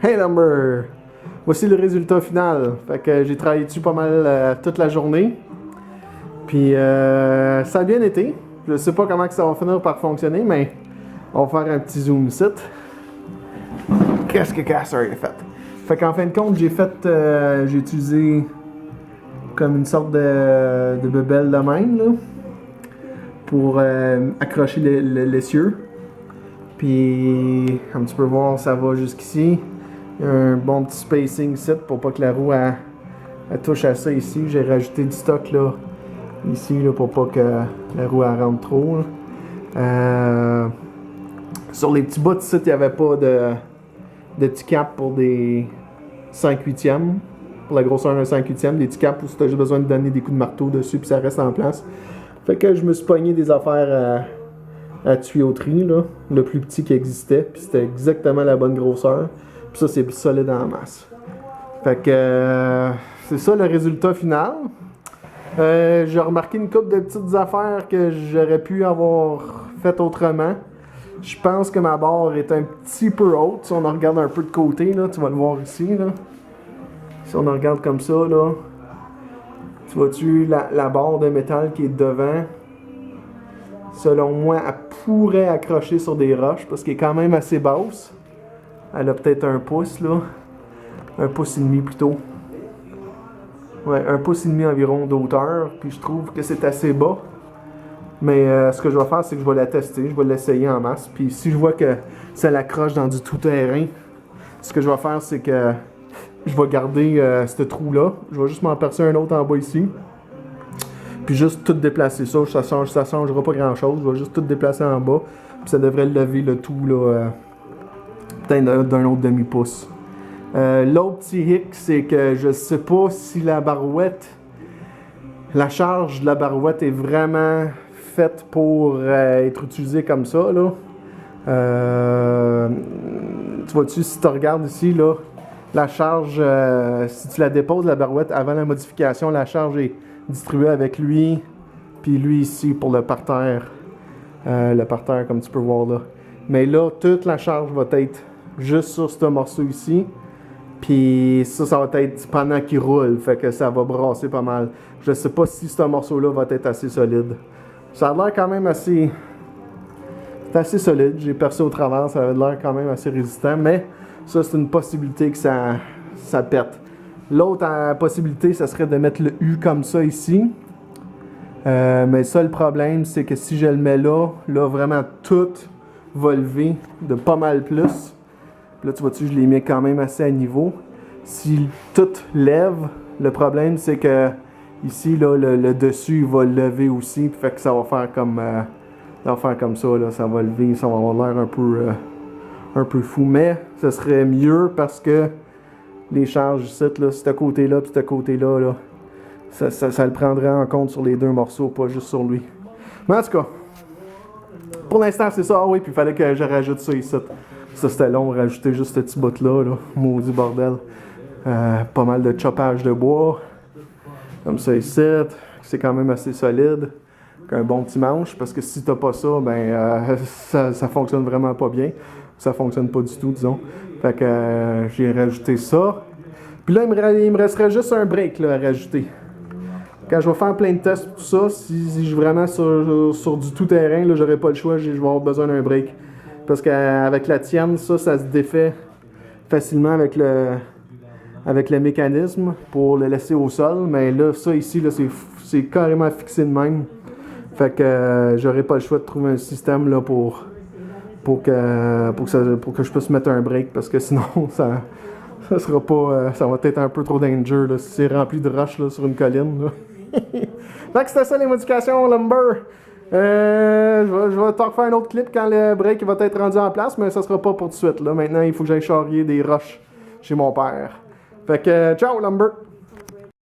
Hey Lumber! Voici le résultat final. Fait que j'ai travaillé dessus pas mal toute la journée. Puis ça a bien été. Je sais pas comment que ça va finir par fonctionner, mais on va faire un petit zoom ici. Qu'est-ce que Casser a fait? Fait qu'en fin de compte, j'ai utilisé comme une sorte de bebelle de même là, pour accrocher l'essieu. Puis, comme tu peux voir, ça va jusqu'ici. Il y a un bon petit spacing ici pour pas que la roue elle touche à ça ici. J'ai rajouté du stock là, ici là, pour pas que la roue elle rentre trop. Sur les petits bouts ici, il n'y avait pas de petits caps pour des 5/8e. Pour la grosseur d'un 5/8e, des petits caps où tu as juste besoin de donner des coups de marteau dessus puis ça reste en place. Fait que je me suis pogné des affaires à tuyauterie, là, le plus petit qui existait, puis c'était exactement la bonne grosseur. Puis ça, c'est solide en masse. Fait que c'est ça le résultat final. J'ai remarqué une couple de petites affaires que j'aurais pu avoir fait autrement. Je pense que ma barre est un petit peu haute. Si on en regarde un peu de côté, là, tu vas le voir ici. Là. Si on en regarde comme ça, là, tu vois-tu la barre de métal qui est devant? Selon moi, elle pourrait accrocher sur des roches parce qu'elle est quand même assez basse. Elle a peut-être 1 pouce, là. 1 pouce et demi plutôt. Ouais, 1 pouce et demi environ d'auteur. Puis je trouve que c'est assez bas. Mais ce que je vais faire, c'est que je vais la tester. Je vais l'essayer en masse. Puis si je vois que ça l'accroche dans du tout-terrain, ce que je vais faire, c'est que je vais garder ce trou-là. Je vais juste m'en percer un autre en bas ici. Puis juste tout déplacer ça changera pas grand chose, je vais juste tout déplacer en bas, puis ça devrait lever le tout là, peut-être d'un autre demi-pouce. L'autre petit hic, c'est que je sais pas si la charge de la barouette est vraiment faite pour être utilisée comme ça là. Tu vois-tu, si tu regardes ici là, la charge, si tu la déposes la barouette avant la modification, la charge est distribué avec lui, puis lui ici pour le parterre. Le parterre, comme tu peux voir là. Mais là, toute la charge va être juste sur ce morceau ici. Puis ça va être pendant qu'il roule, fait que ça va brasser pas mal. Je sais pas si ce morceau-là va être assez solide. Ça a l'air quand même assez... C'est assez solide, j'ai percé au travers, ça a l'air quand même assez résistant, mais ça c'est une possibilité que ça pète. L'autre possibilité, ça serait de mettre le U comme ça ici. Mais ça, le problème, c'est que si je le mets là, vraiment tout va lever de pas mal plus. Puis là, tu vois-tu, je l'ai mis quand même assez à niveau. Si tout lève, le problème, c'est que ici, là, le dessus, il va lever aussi. Puis fait que ça va faire comme ça, là. Ça va lever, ça va avoir l'air un peu fou. Mais ce serait mieux parce que les charges ici, là, ce côté-là et ce côté-là, là, ça le prendrait en compte sur les deux morceaux, pas juste sur lui. Mais en tout cas, pour l'instant, c'est ça. Ah oui, puis il fallait que je rajoute ça ici. Ça, c'était long, rajouter juste ce petit bout-là, là. Maudit bordel. Pas mal de choppage de bois. Comme ça ici. C'est quand même assez solide. Un bon petit manche, parce que si t'as pas ça, ben ça fonctionne vraiment pas bien. Ça fonctionne pas du tout, disons. Fait que j'ai rajouté ça. Puis là, il me resterait juste un break là, à rajouter. Quand je vais faire plein de tests tout ça, si je suis vraiment sur du tout-terrain, là, j'aurai pas le choix, je vais avoir besoin d'un break. Parce qu'avec la tienne, ça se défait facilement avec le mécanisme pour le laisser au sol. Mais là, ça ici, là, c'est carrément fixé de même. Fait que j'aurai pas le choix de trouver un système là, pour que je puisse mettre un break, parce que sinon ça sera pas ça va être un peu trop danger là, si c'est rempli de roches là, sur une colline là. Fait que c'était ça les modifications Lumber. Je vais te refaire un autre clip quand le break va être rendu en place, mais ça sera pas pour tout de suite là. Maintenant il faut que j'aille charrier des roches chez mon père. Fait que ciao Lumber.